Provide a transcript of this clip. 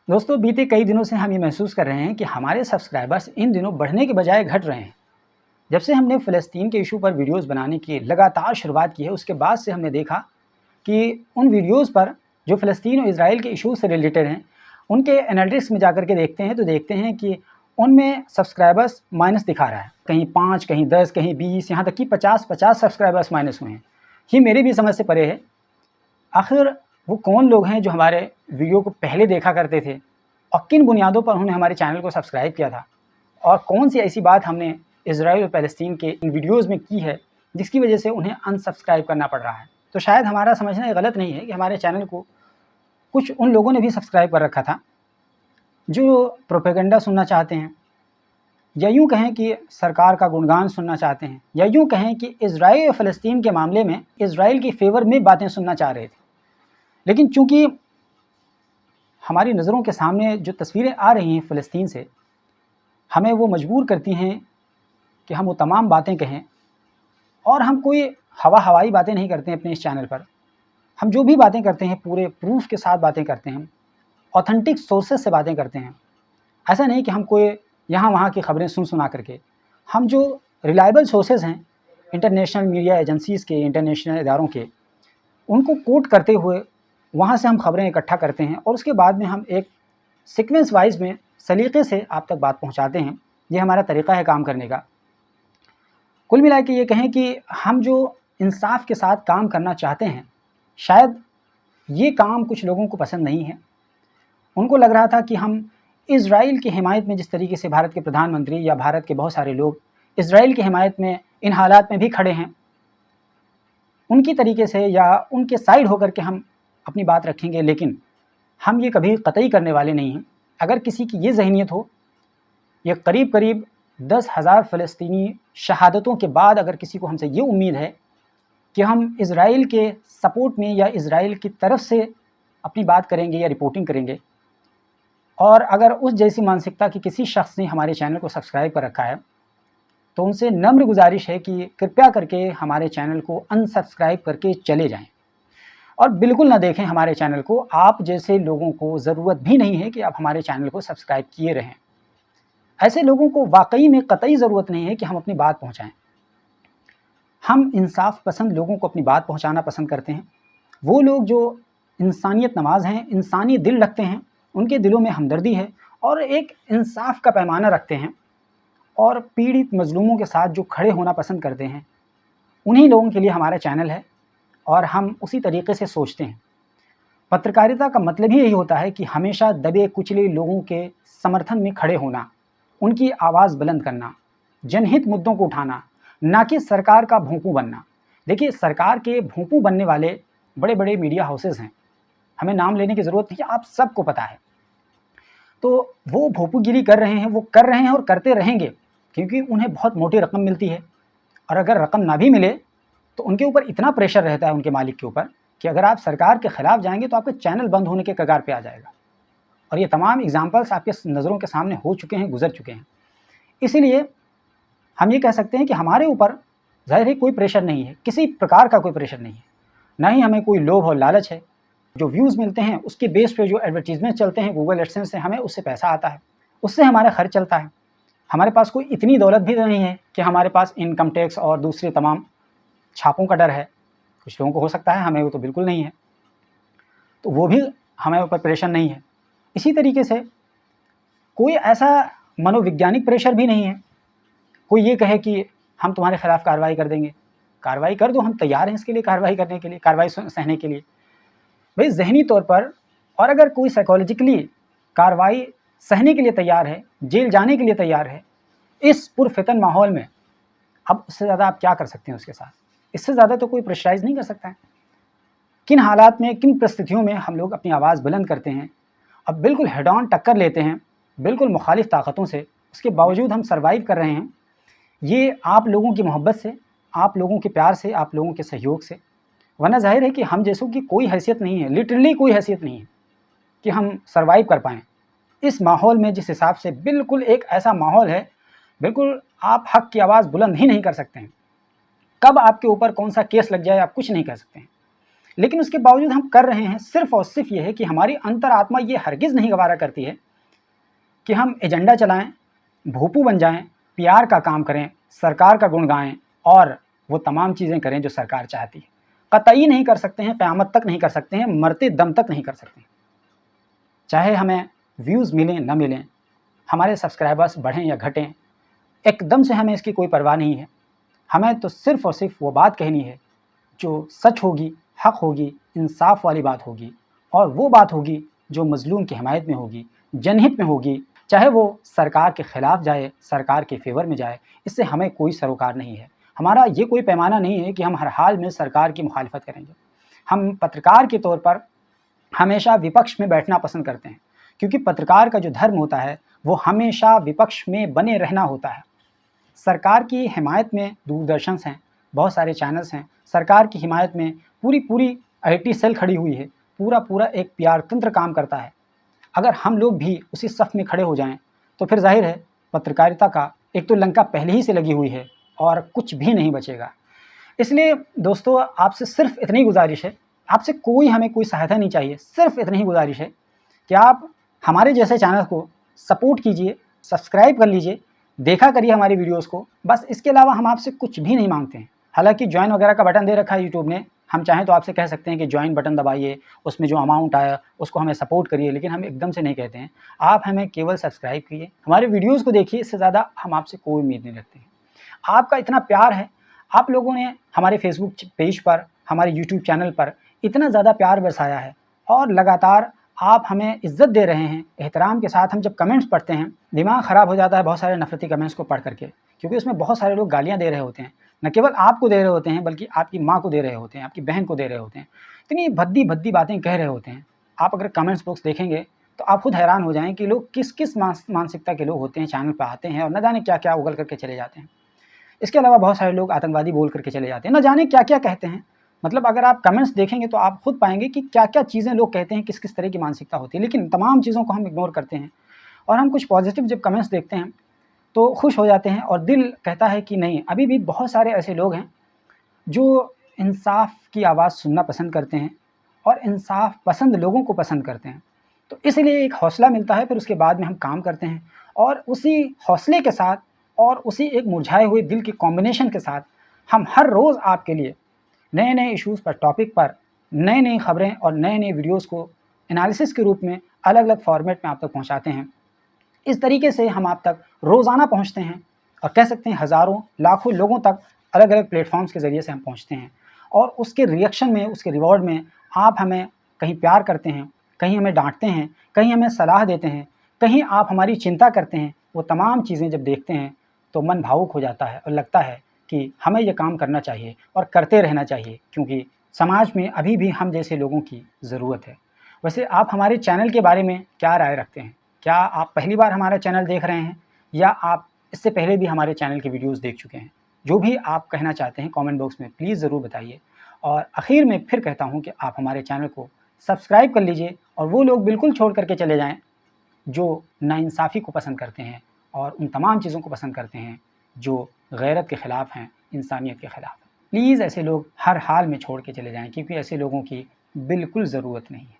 दोस्तों, बीते कई दिनों से हम ये महसूस कर रहे हैं कि हमारे सब्सक्राइबर्स इन दिनों बढ़ने के बजाय घट रहे हैं। जब से हमने फ़लस्तीन के इशू पर वीडियोस बनाने की लगातार शुरुआत की है, उसके बाद से हमने देखा कि उन वीडियोस पर जो फ़लस्तीन और इज़राइल के इशू से रिलेटेड हैं, उनके एनालिटिक्स में जाकर के देखते हैं तो देखते हैं कि उनमें सब्सक्राइबर्स माइनस दिखा रहा है। कहीं 5, कहीं 10, कहीं 20, यहाँ तक कि 50-50 सब्सक्राइबर्स माइनस हुए हैं। ये मेरी भी समझ से परे है। आखिर वो कौन लोग हैं जो हमारे वीडियो को पहले देखा करते थे और किन बुनियादों पर उन्होंने हमारे चैनल को सब्सक्राइब किया था, और कौन सी ऐसी बात हमने इजराइल और फ़लस्तीन के इन वीडियोज़ में की है जिसकी वजह से उन्हें अनसब्सक्राइब करना पड़ रहा है। तो शायद हमारा समझना ये गलत नहीं है कि हमारे चैनल को कुछ उन लोगों ने भी सब्सक्राइब कर रखा था जो प्रोपेगेंडा सुनना चाहते हैं, या यूँ कहें कि सरकार का गुणगान सुनना चाहते हैं, या यूँ कहें कि इजराइल और फ़लस्तीन के मामले में इजराइल की फ़ेवर में बातें सुनना चाह रहे थे। लेकिन चूँकि हमारी नज़रों के सामने जो तस्वीरें आ रही हैं फ़लस्तीन से, हमें वो मजबूर करती हैं कि हम वो तमाम बातें कहें। और हम कोई हवाई बातें नहीं करते हैं अपने इस चैनल पर। हम जो भी बातें करते हैं पूरे प्रूफ के साथ बातें करते हैं, ऑथेंटिक सोर्सेस से बातें करते हैं। ऐसा नहीं कि हम कोई यहाँ वहाँ की खबरें सुना करके, हम जो रिलायबल सोर्सेस हैं इंटरनेशनल मीडिया एजेंसीज़ के, इंटरनेशनल इदारों के, उनको कोट करते हुए वहाँ से हम खबरें इकट्ठा करते हैं और उसके बाद में हम एक सीक्वेंस वाइज में सलीक़े से आप तक बात पहुँचाते हैं। ये हमारा तरीक़ा है काम करने का। कुल मिला के ये कहें कि हम जो इंसाफ के साथ काम करना चाहते हैं, शायद ये काम कुछ लोगों को पसंद नहीं है। उनको लग रहा था कि हम इज़राइल की हिमायत में, जिस तरीके से भारत के प्रधानमंत्री या भारत के बहुत सारे लोग इज़राइल की हिमायत में इन हालात में भी खड़े हैं, उनकी तरीके से या उनके साइड होकर के हम अपनी बात रखेंगे। लेकिन हम ये कभी कतई करने वाले नहीं हैं। अगर किसी की ये ज़हनीत हो, ये करीब 10,000 फ़लस्तीनी शहादतों के बाद अगर किसी को हमसे ये उम्मीद है कि हम इज़राइल के सपोर्ट में या इज़राइल की तरफ से अपनी बात करेंगे या रिपोर्टिंग करेंगे, और अगर उस जैसी मानसिकता की किसी शख्स ने हमारे चैनल को सब्सक्राइब कर रखा है, तो उनसे नम्र गुजारिश है कि कृपया करके हमारे चैनल को अनसब्सक्राइब करके चले जाएँ और बिल्कुल ना देखें हमारे चैनल को। आप जैसे लोगों को ज़रूरत भी नहीं है कि आप हमारे चैनल को सब्सक्राइब किए रहें। ऐसे लोगों को वाकई में कतई ज़रूरत नहीं है कि हम अपनी बात पहुँचाएँ। हम इंसाफ पसंद लोगों को अपनी बात पहुँचाना पसंद करते हैं। वो लोग जो इंसानियत नवाज़ हैं, इंसानी दिल रखते हैं, उनके दिलों में हमदर्दी है और एक इंसाफ का पैमाना रखते हैं, और पीड़ित मज़लूमों के साथ जो खड़े होना पसंद करते हैं, उन्हीं लोगों के लिए हमारा चैनल है और हम उसी तरीक़े से सोचते हैं। पत्रकारिता का मतलब ही यही होता है कि हमेशा दबे कुचले लोगों के समर्थन में खड़े होना, उनकी आवाज़ बुलंद करना, जनहित मुद्दों को उठाना, ना कि सरकार का भोंपू बनना। देखिए, सरकार के भोंपू बनने वाले बड़े-बड़े मीडिया हाउसेज़ हैं, हमें नाम लेने की ज़रूरत नहीं है, आप सबको पता है। तो वो भोंपूगिरी कर रहे हैं, वो कर रहे हैं और करते रहेंगे, क्योंकि उन्हें बहुत मोटी रकम मिलती है। और अगर रकम ना भी मिले तो उनके ऊपर इतना प्रेशर रहता है उनके मालिक के ऊपर कि अगर आप सरकार के ख़िलाफ़ जाएंगे तो आपका चैनल बंद होने के कगार पे आ जाएगा। और ये तमाम एग्जाम्पल्स आपके नज़रों के सामने हो चुके हैं, गुजर चुके हैं। इसीलिए हम ये कह सकते हैं कि हमारे ऊपर ज़ाहिर है कोई प्रेशर नहीं है, किसी प्रकार का कोई प्रेशर नहीं है, ना ही हमें कोई लोभ और लालच है। जो व्यूज़ मिलते हैं उसके बेस पे जो एडवर्टीज़मेंट चलते हैं गूगल एडसेंस से, हमें उससे पैसा आता है, उससे हमारा खर्च चलता है। हमारे पास कोई इतनी दौलत भी नहीं है कि हमारे पास इनकम टैक्स और दूसरे तमाम छापों का डर है। कुछ लोगों को हो सकता है, हमें वो तो बिल्कुल नहीं है, तो वो भी हमें ऊपर प्रेशर नहीं है। इसी तरीके से कोई ऐसा मनोवैज्ञानिक प्रेशर भी नहीं है, कोई ये कहे कि हम तुम्हारे खिलाफ़ कार्रवाई कर देंगे। कार्रवाई कर दो, हम तैयार हैं इसके लिए, कार्रवाई करने के लिए, कार्रवाई सहने के लिए। भाई ज़हनी तौर पर, और अगर कोई साइकोलॉजिकली कार्रवाई सहने के लिए तैयार है, जेल जाने के लिए तैयार है, इस पुरफितन माहौल में, अब उससे ज़्यादा आप क्या कर सकते हैं उसके साथ? इससे ज़्यादा तो कोई प्रेशराइज़ नहीं कर सकता है। किन हालात में, किन परिस्थितियों में हम लोग अपनी आवाज़ बुलंद करते हैं, अब बिल्कुल हेड ऑन टक्कर लेते हैं, बिल्कुल मुखालिफ ताकतों से, उसके बावजूद हम सर्वाइव कर रहे हैं। ये आप लोगों की मोहब्बत से, आप लोगों के प्यार से, आप लोगों के सहयोग से। वरना ज़ाहिर है कि हम जैसों की कोई हैसियत नहीं है, लिटरली कोई हैसियत नहीं है कि हम सर्वाइव कर पाएँ इस माहौल में। जिस हिसाब से बिल्कुल एक ऐसा माहौल है, बिल्कुल आप हक़ की आवाज़ बुलंद ही नहीं कर सकते हैं। कब आपके ऊपर कौन सा केस लग जाए आप कुछ नहीं कह सकते हैं। लेकिन उसके बावजूद हम कर रहे हैं सिर्फ और सिर्फ ये है कि हमारी अंतरात्मा ये हरगिज़ नहीं गवारा करती है कि हम एजेंडा चलाएं, भोपू बन जाएं, पीआर का काम करें, सरकार का गुण गाएं और वो तमाम चीज़ें करें जो सरकार चाहती है। कतई नहीं कर सकते हैं, क़यामत तक नहीं कर सकते हैं, मरते दम तक नहीं कर सकते हैं। चाहे हमें व्यूज़ मिलें न मिलें, हमारे सब्सक्राइबर्स बढ़ें या घटें, एकदम से हमें इसकी कोई परवाह नहीं है। हमें तो सिर्फ़ और सिर्फ वो बात कहनी है जो सच होगी, हक़ होगी, इंसाफ वाली बात होगी और वो बात होगी जो मज़लूम की हिमायत में होगी, जनहित में होगी, चाहे वो सरकार के ख़िलाफ़ जाए, सरकार के फ़ेवर में जाए, इससे हमें कोई सरोकार नहीं है। हमारा ये कोई पैमाना नहीं है कि हम हर हाल में सरकार की मुखालफत करेंगे। हम पत्रकार के तौर पर हमेशा विपक्ष में बैठना पसंद करते हैं, क्योंकि पत्रकार का जो धर्म होता है वो हमेशा विपक्ष में बने रहना होता है। सरकार की हिमायत में दूरदर्शन हैं, बहुत सारे चैनल्स हैं, सरकार की हिमायत में पूरी आईटी सेल खड़ी हुई है, पूरा एक पीआर तंत्र काम करता है। अगर हम लोग भी उसी सफ़ में खड़े हो जाएं तो फिर ज़ाहिर है पत्रकारिता का एक तो लंका पहले ही से लगी हुई है और कुछ भी नहीं बचेगा। इसलिए दोस्तों आपसे सिर्फ इतनी गुजारिश है, आपसे हमें कोई सहायता नहीं चाहिए, सिर्फ इतनी ही गुजारिश है कि आप हमारे जैसे चैनल को सपोर्ट कीजिए, सब्सक्राइब कर लीजिए, देखा करिए हमारी वीडियोज़ को। बस इसके अलावा हम आपसे कुछ भी नहीं मांगते हैं। हालाँकि जॉइन वगैरह का बटन दे रखा है यूट्यूब ने, हम चाहें तो आपसे कह सकते हैं कि जॉइन बटन दबाइए, उसमें जो अमाउंट आया उसको हमें सपोर्ट करिए, लेकिन हम एकदम से नहीं कहते हैं। आप हमें केवल सब्सक्राइब कीजिए, हमारे वीडियोज़ को देखिए, इससे ज़्यादा हम आपसे कोई उम्मीद नहीं रखते हैं। आपका इतना प्यार है, आप लोगों ने हमारे फेसबुक पेज पर, हमारे यूट्यूब चैनल पर इतना ज़्यादा प्यार बरसाया है और लगातार आप हमें इज़्ज़त दे रहे हैं, एहतराम के साथ। हम जब कमेंट्स पढ़ते हैं, दिमाग ख़राब हो जाता है बहुत सारे नफ़रती कमेंट्स को पढ़ करके, क्योंकि उसमें बहुत सारे लोग गालियाँ दे रहे होते हैं। न केवल आपको दे रहे होते हैं, बल्कि आपकी माँ को दे रहे होते हैं, आपकी बहन को दे रहे होते हैं। इतनी भद्दी-भद्दी बातें कह रहे होते हैं। आप अगर कमेंट्स बॉक्स देखेंगे, तो आप खुद हैरान हो जाएँ कि लोग किस मानसिकता के लोग होते हैं, चैनल पे आते हैं और न जाने क्या-क्या उगल करके चले जाते हैं। इसके अलावा बहुत सारे लोग आतंकवादी बोल करके चले जाते हैं, न जाने क्या-क्या कहते हैं। मतलब अगर आप कमेंट्स देखेंगे तो आप खुद पाएँगे कि क्या-क्या चीज़ें लोग कहते हैं, किस-किस तरह की मानसिकता होती है। लेकिन तमाम चीज़ों को हम इग्नोर करते हैं और हम कुछ पॉज़िटिव जब कमेंट्स देखते हैं, तो खुश हो जाते हैं और दिल कहता है कि नहीं, अभी भी बहुत सारे ऐसे लोग हैं जो इंसाफ़ की आवाज़ सुनना पसंद करते हैं और इंसाफ़ पसंद लोगों को पसंद करते हैं। तो इसलिए एक हौसला मिलता है, फिर उसके बाद में हम काम करते हैं और उसी हौसले के साथ और उसी एक मुरझाए हुए दिल के कॉम्बिनेशन के साथ हम हर रोज़ आपके लिए नए-नए इश्यूज़ पर, टॉपिक पर, नई-नई खबरें और नए-नए वीडियोज़ को एनालिसिस के रूप में अलग-अलग फ़ॉर्मेट में आप तक पहुँचाते हैं। इस तरीके से हम आप तक रोज़ाना पहुँचते हैं और कह सकते हैं हज़ारों, लाखों लोगों तक अलग-अलग प्लेटफ़ॉर्म्स के ज़रिए से हम पहुँचते हैं और उसके रिएक्शन में, उसके रिवॉर्ड में आप हमें कहीं प्यार करते हैं, कहीं हमें डाँटते हैं, कहीं हमें सलाह देते हैं, कहीं आप हमारी चिंता करते हैं। वो तमाम चीज़ें जब देखते हैं तो मन भावुक हो जाता है और लगता है कि हमें ये काम करना चाहिए और करते रहना चाहिए, क्योंकि समाज में अभी भी हम जैसे लोगों की ज़रूरत है। वैसे आप हमारे चैनल के बारे में क्या राय रखते हैं? क्या आप पहली बार हमारा चैनल देख रहे हैं या आप इससे पहले भी हमारे चैनल की वीडियोज़ देख चुके हैं? जो भी आप कहना चाहते हैं कमेंट बॉक्स में प्लीज़ ज़रूर बताइए। और आखिर में फिर कहता हूँ कि आप हमारे चैनल को सब्सक्राइब कर लीजिए और वो लोग बिल्कुल छोड़ करके चले जाएँ जो नाइंसाफ़ी को पसंद करते हैं और उन तमाम चीज़ों को पसंद करते हैं जो गैरत के ख़िलाफ़ हैं, इंसानियत के ख़िलाफ़ हैं। प्लीज़ ऐसे लोग हर हाल में छोड़ के चले जाएँ, क्योंकि ऐसे लोगों की बिल्कुल ज़रूरत नहीं है।